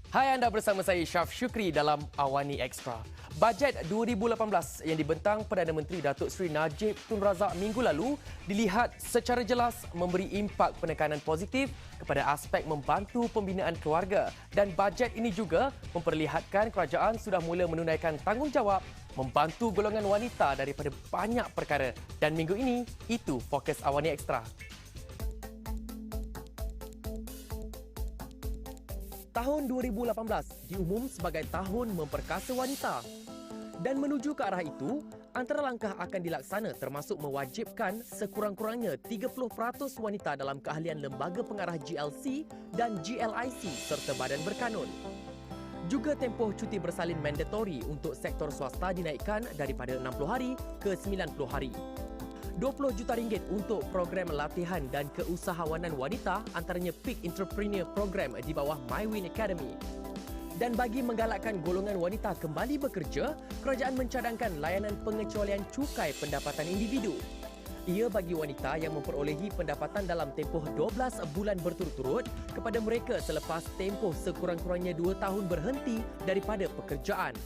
Hai, anda bersama saya Syaf Syukri dalam Awani Extra. Bajet 2018 yang dibentang Perdana Menteri Datuk Seri Najib Tun Razak minggu lalu dilihat secara jelas memberi impak penekanan positif kepada aspek membantu pembinaan keluarga, dan bajet ini juga memperlihatkan kerajaan sudah mula menunaikan tanggungjawab membantu golongan wanita daripada banyak perkara, dan minggu ini itu fokus Awani Extra. Tahun 2018 diumum sebagai tahun memperkasa wanita. Dan menuju ke arah itu, antara langkah akan dilaksana termasuk mewajibkan sekurang-kurangnya 30% wanita dalam keahlian lembaga pengarah GLC dan GLIC serta badan berkanun. Juga tempoh cuti bersalin mandatori untuk sektor swasta dinaikkan daripada 60 hari ke 90 hari. RM20 juta untuk program latihan dan keusahawanan wanita, antaranya Peak Entrepreneur Program di bawah MyWin Academy. Dan bagi menggalakkan golongan wanita kembali bekerja, kerajaan mencadangkan layanan pengecualian cukai pendapatan individu. Ia bagi wanita yang memperolehi pendapatan dalam tempoh 12 bulan berturut-turut kepada mereka selepas tempoh sekurang-kurangnya 2 tahun berhenti daripada pekerjaan.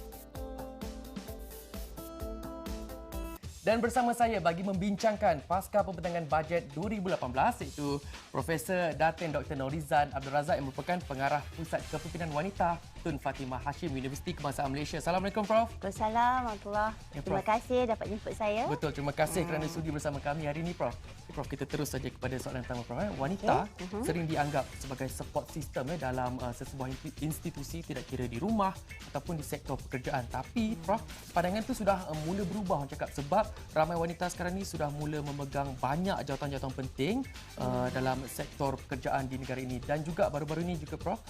Dan bersama saya bagi membincangkan pasca pembentangan bajet 2018 iaitu Profesor Datin Dr. Norizan Abdul Razak yang merupakan pengarah Pusat Kepimpinan Wanita Tun Fatimah Hashim Universiti Kebangsaan Malaysia. Assalamualaikum Prof. Waalaikumsalam warahmatullahi. Terima kasih dapat jemput saya. Betul, terima kasih kerana sudi bersama kami hari ini Prof. Prof, kita terus saja kepada soalan pertama Prof. Wanita sering dianggap sebagai support system dalam sesebuah institusi, tidak kira di rumah ataupun di sektor pekerjaan. Tapi Prof, pandangan itu sudah mula berubah orang cakap, sebab ramai wanita sekarang ni sudah mula memegang banyak jawatan-jawatan penting dalam sektor pekerjaan di negara ini. Dan juga baru-baru ini juga Prof,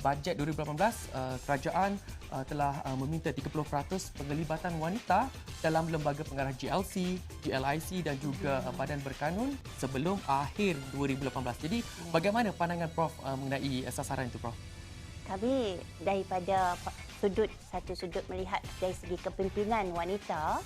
bajet 2018 kerajaan telah meminta 30% penglibatan wanita dalam lembaga pengarah GLC, GLIC dan juga badan berkanun sebelum akhir 2018. Jadi bagaimana pandangan Prof mengenai sasaran itu Prof? Kami daripada satu sudut melihat dari segi kepimpinan wanita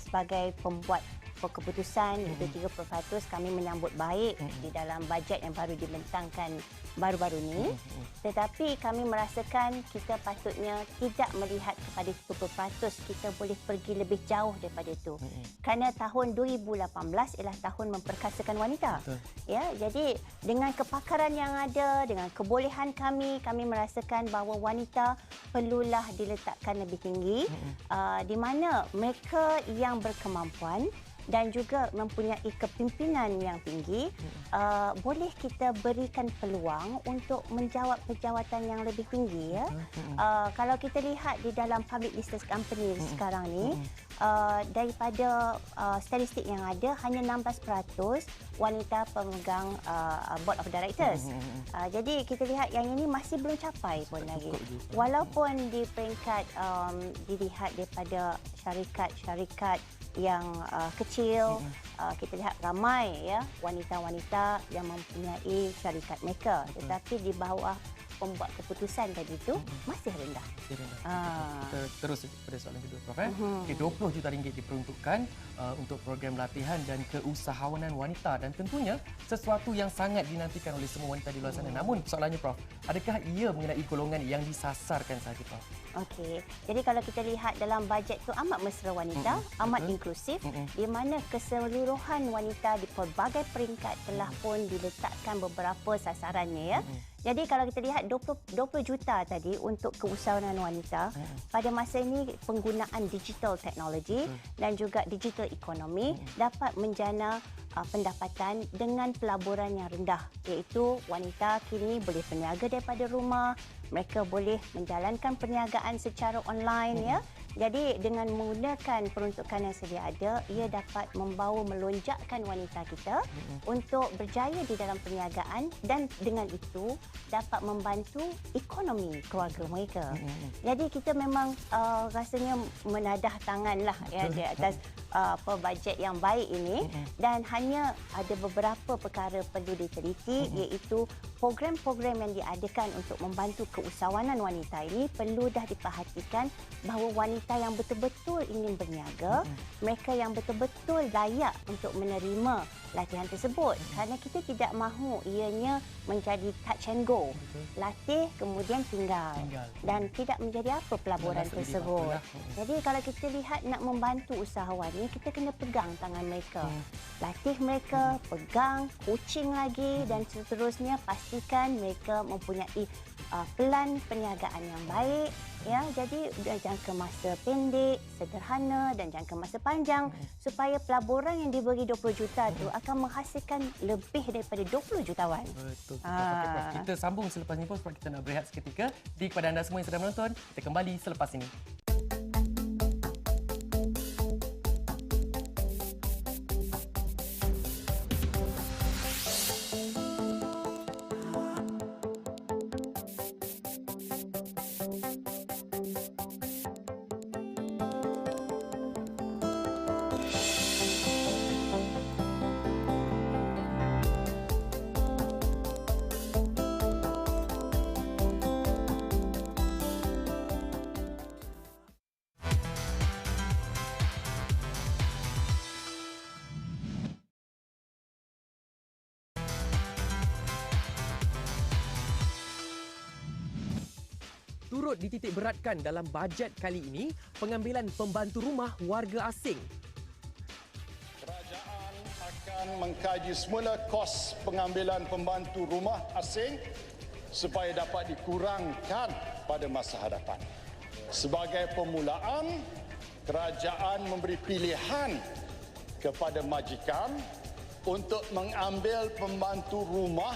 sebagai pembuat keputusan iaitu 30%, kami menyambut baik di dalam bajet yang baru dibentangkan baru-baru ini. Tetapi kami merasakan kita patutnya tidak melihat kepada 30%, kita boleh pergi lebih jauh daripada itu. Kerana tahun 2018 ialah tahun memperkasakan wanita. Ya, jadi dengan kepakaran yang ada, dengan kebolehan kami merasakan bahawa wanita perlulah diletakkan lebih tinggi, di mana mereka yang berkemampuan dan juga mempunyai kepimpinan yang tinggi, boleh kita berikan peluang untuk menjawab pejawatan yang lebih tinggi. Ya. Kalau kita lihat di dalam public listed company sekarang ni, daripada statistik yang ada, hanya 16% wanita pemegang board of directors. Jadi kita lihat yang ini masih belum capai pun lagi. Walaupun di peringkat dilihat daripada syarikat-syarikat yang kecil, kita lihat ramai ya wanita-wanita yang mempunyai syarikat mereka, tetapi di bawah pembuat keputusan tadi itu masih rendah. Kita terus pada soalan kedua Prof. RM20 juta diperuntukkan untuk program latihan dan keusahawanan wanita, dan tentunya sesuatu yang sangat dinantikan oleh semua wanita di luar sana. Namun soalannya Prof, adakah ia mengenai golongan yang disasarkan sahaja Prof? Okey. Jadi kalau kita lihat dalam bajet itu amat mesra wanita, amat inklusif, di mana keseluruhan wanita di pelbagai peringkat telah pun diletakkan beberapa sasarannya ya. Jadi kalau kita lihat 20 juta tadi untuk keusahawanan wanita, pada masa ini penggunaan digital teknologi dan juga digital ekonomi dapat menjana pendapatan dengan pelaburan yang rendah, iaitu wanita kini boleh berniaga daripada rumah, mereka boleh menjalankan perniagaan secara online ya. Jadi dengan menggunakan peruntukan yang sedia ada, ia dapat membawa melonjakkan wanita kita untuk berjaya di dalam perniagaan, dan dengan itu dapat membantu ekonomi keluarga mereka. Jadi kita memang rasanya menadah tanganlah ya di atas bajet yang baik ini dan hanya ada beberapa perkara perlu diteliti iaitu program-program yang diadakan untuk membantu keusahawanan wanita ini perlu dah diperhatikan bahawa wanita yang betul-betul ingin berniaga, mereka yang betul-betul layak untuk menerima latihan tersebut kerana kita tidak mahu ianya menjadi touch and go. Latih kemudian tinggal. Dan tidak menjadi apa pelaburan tersebut. Jadi kalau kita lihat nak membantu usahawan ni, kita kena pegang tangan mereka. Latih mereka, pegang, coaching lagi dan seterusnya pastikan mereka mempunyai plan perniagaan yang baik. Ya, jadi jangka masa pendek, sederhana dan jangka masa panjang supaya pelaburan yang diberi 20 juta tu akan menghasilkan lebih daripada 20 jutawan. Betul. Okay, Prof. Kita sambung selepas ini, Prof. Kita nak berehat seketika. Kepada anda semua yang sedang menonton, kita kembali selepas ini. Turut dititik beratkan dalam bajet kali ini pengambilan pembantu rumah warga asing. Kerajaan akan mengkaji semula kos pengambilan pembantu rumah asing supaya dapat dikurangkan pada masa hadapan. Sebagai permulaan, kerajaan memberi pilihan kepada majikan untuk mengambil pembantu rumah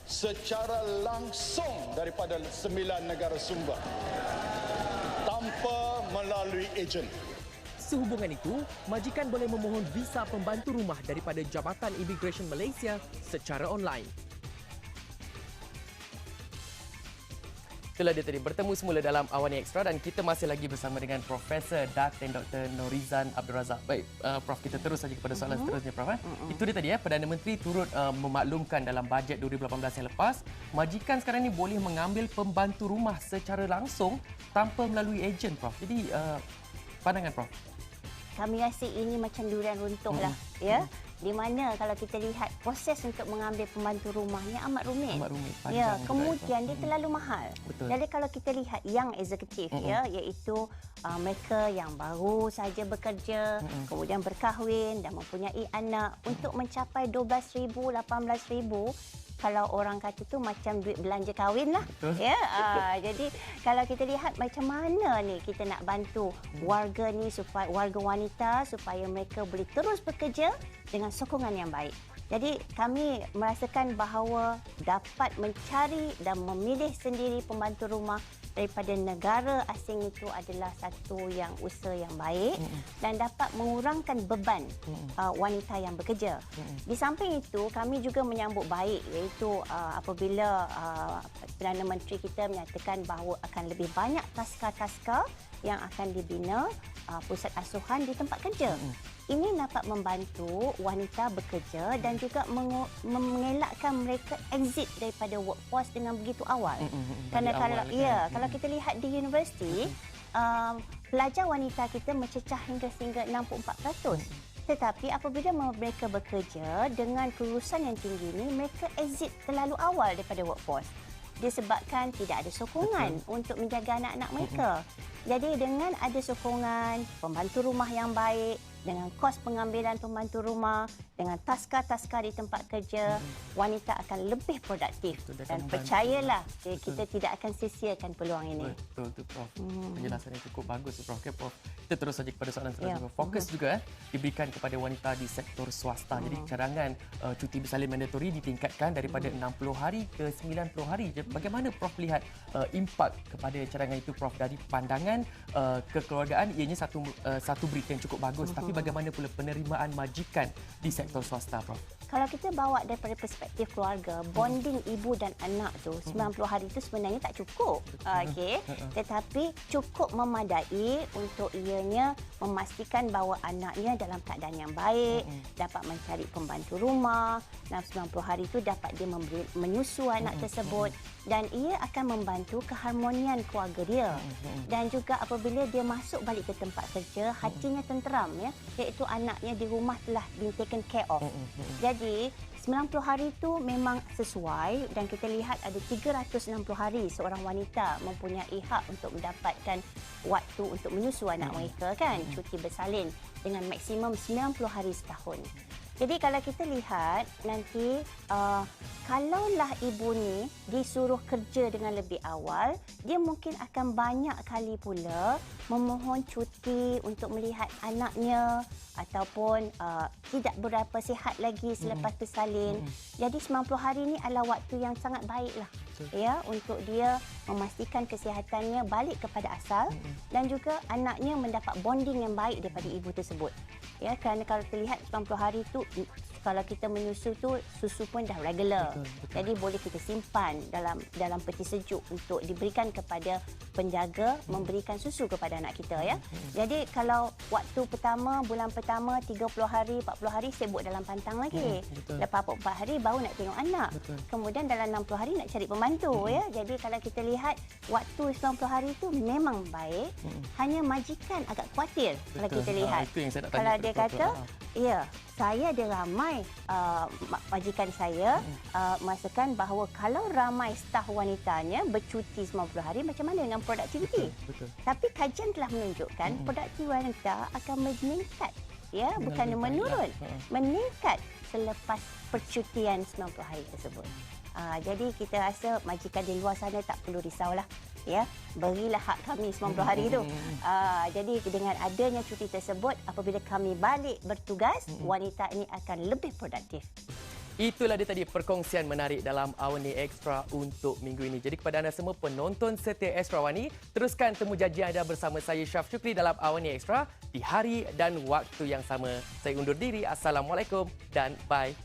secara langsung daripada 9 negara sumber tanpa melalui ejen. Sehubungan itu, majikan boleh memohon visa pembantu rumah daripada Jabatan Imigresen Malaysia secara online. Itulah dia tadi, bertemu semula dalam Awani Extra dan kita masih lagi bersama dengan Profesor Datin Dr. Norizan Abdul Razak. Baik, Prof, kita terus saja kepada soalan seterusnya, Prof. Itu dia tadi, Perdana Menteri turut memaklumkan dalam bajet 2018 yang lepas, majikan sekarang ini boleh mengambil pembantu rumah secara langsung tanpa melalui ejen, Prof. Jadi, pandangan Prof? Kami rasa ini macam durian runtuh lah. Ya? Di mana kalau kita lihat proses untuk mengambil pembantu rumahnya amat rumit. Ya, kemudian dia terlalu mahal. Betul. Jadi kalau kita lihat yang eksekutif ya, iaitu mereka yang baru saja bekerja, kemudian berkahwin dan mempunyai anak untuk mencapai 12,000, 18,000, kalau orang kata tu macam duit belanja kahwin lah. Ya, jadi kalau kita lihat macam mana ni kita nak bantu warga ni supaya warga wanita supaya mereka boleh terus bekerja dengan sokongan yang baik. Jadi kami merasakan bahawa dapat mencari dan memilih sendiri pembantu rumah daripada negara asing itu adalah satu yang usaha yang baik dan dapat mengurangkan beban wanita yang bekerja. Di samping itu, kami juga menyambut baik iaitu apabila Perdana Menteri kita menyatakan bahawa akan lebih banyak taska-taska yang akan dibina pusat asuhan di tempat kerja. Ini dapat membantu wanita bekerja dan juga mengelakkan mereka exit daripada workforce dengan begitu awal. Kerana kalau kita lihat di universiti, pelajar wanita kita mencecah hingga 64%. Tetapi apabila mereka bekerja dengan kelulusan yang tinggi ini, mereka exit terlalu awal daripada workforce. Disebabkan tidak ada sokongan untuk menjaga anak-anak mereka. Jadi dengan ada sokongan, pembantu rumah yang baik, dengan kos pengambilan pembantu rumah, dengan taska-taska di tempat kerja, wanita akan lebih produktif. Dan percayalah, kita tidak akan sia-siakan peluang ini. Betul, Prof. Penjelasan yang cukup bagus, Prof. Okay, Prof. Kita terus saja kepada soalan selanjutnya. Fokus juga diberikan kepada wanita di sektor swasta. Jadi cadangan cuti bersalin mandatori ditingkatkan daripada 60 hari ke 90 hari. Bagaimana Prof lihat impak kepada cadangan itu, Prof, dari pandangan kekeluargaan? Ianya satu berita yang cukup bagus. Tapi bagaimana pula penerimaan majikan di sektor swasta, Prof? Kalau kita bawa daripada perspektif keluarga, bonding ibu dan anak tu 90 hari itu sebenarnya tak cukup. Okey. Tetapi cukup memadai untuk ia antaranya memastikan bahawa anaknya dalam keadaan yang baik, dapat mencari pembantu rumah, dalam 90 hari itu dapat dia menyusu anak tersebut dan ia akan membantu keharmonian keluarga dia. Dan juga apabila dia masuk balik ke tempat kerja, hatinya tenteram, ya, iaitu anaknya di rumah telah been taken care of. Jadi 90 hari itu memang sesuai dan kita lihat ada 360 hari seorang wanita mempunyai hak untuk mendapatkan waktu untuk menyusu anak mereka, kan, cuti bersalin dengan maksimum 90 hari setahun. Jadi kalau kita lihat nanti kalaulah ibu ni disuruh kerja dengan lebih awal, dia mungkin akan banyak kali pula memohon cuti untuk melihat anaknya ataupun tidak berapa sihat lagi selepas bersalin. Jadi 90 hari ini adalah waktu yang sangat baiklah, ya, untuk dia memastikan kesihatannya balik kepada asal dan juga anaknya mendapat bonding yang baik daripada ibu tersebut. Ya, kerana kalau terlihat 90 hari itu kalau kita menyusu tu susu pun dah regular. Jadi boleh kita simpan dalam peti sejuk untuk diberikan kepada penjaga memberikan susu kepada anak kita, ya. Jadi kalau waktu pertama, bulan pertama 30 hari, 40 hari sibuk dalam pantang lagi. Lepas 44 hari baru nak tengok anak. Kemudian dalam 60 hari nak cari pembantu, ya. Jadi kalau kita lihat waktu 90 hari itu memang baik. Hanya majikan agak khawatir kalau kita lihat. Itu yang saya nak tanya. Kalau dia kata, ya, saya ada ramai majikan saya merasakan bahawa kalau ramai staf wanitanya bercuti 90 hari, macam mana dengan produktiviti? Tapi kajian telah menunjukkan produktiviti wanita akan meningkat, ya, bukan menurun, meningkat selepas percutian 90 hari tersebut. Jadi kita rasa majikan di luar sana tak perlu risaulah, ya, berilah hak kami 90 hari itu. Jadi dengan adanya cuti tersebut, apabila kami balik bertugas, wanita ini akan lebih produktif. Itulah dia tadi perkongsian menarik dalam Awani Extra untuk minggu ini. Jadi kepada anda semua penonton setia Extra Awani, teruskan temu janji anda bersama saya Syaf Syukri dalam Awani Extra di hari dan waktu yang sama. Saya undur diri. Assalamualaikum dan bye.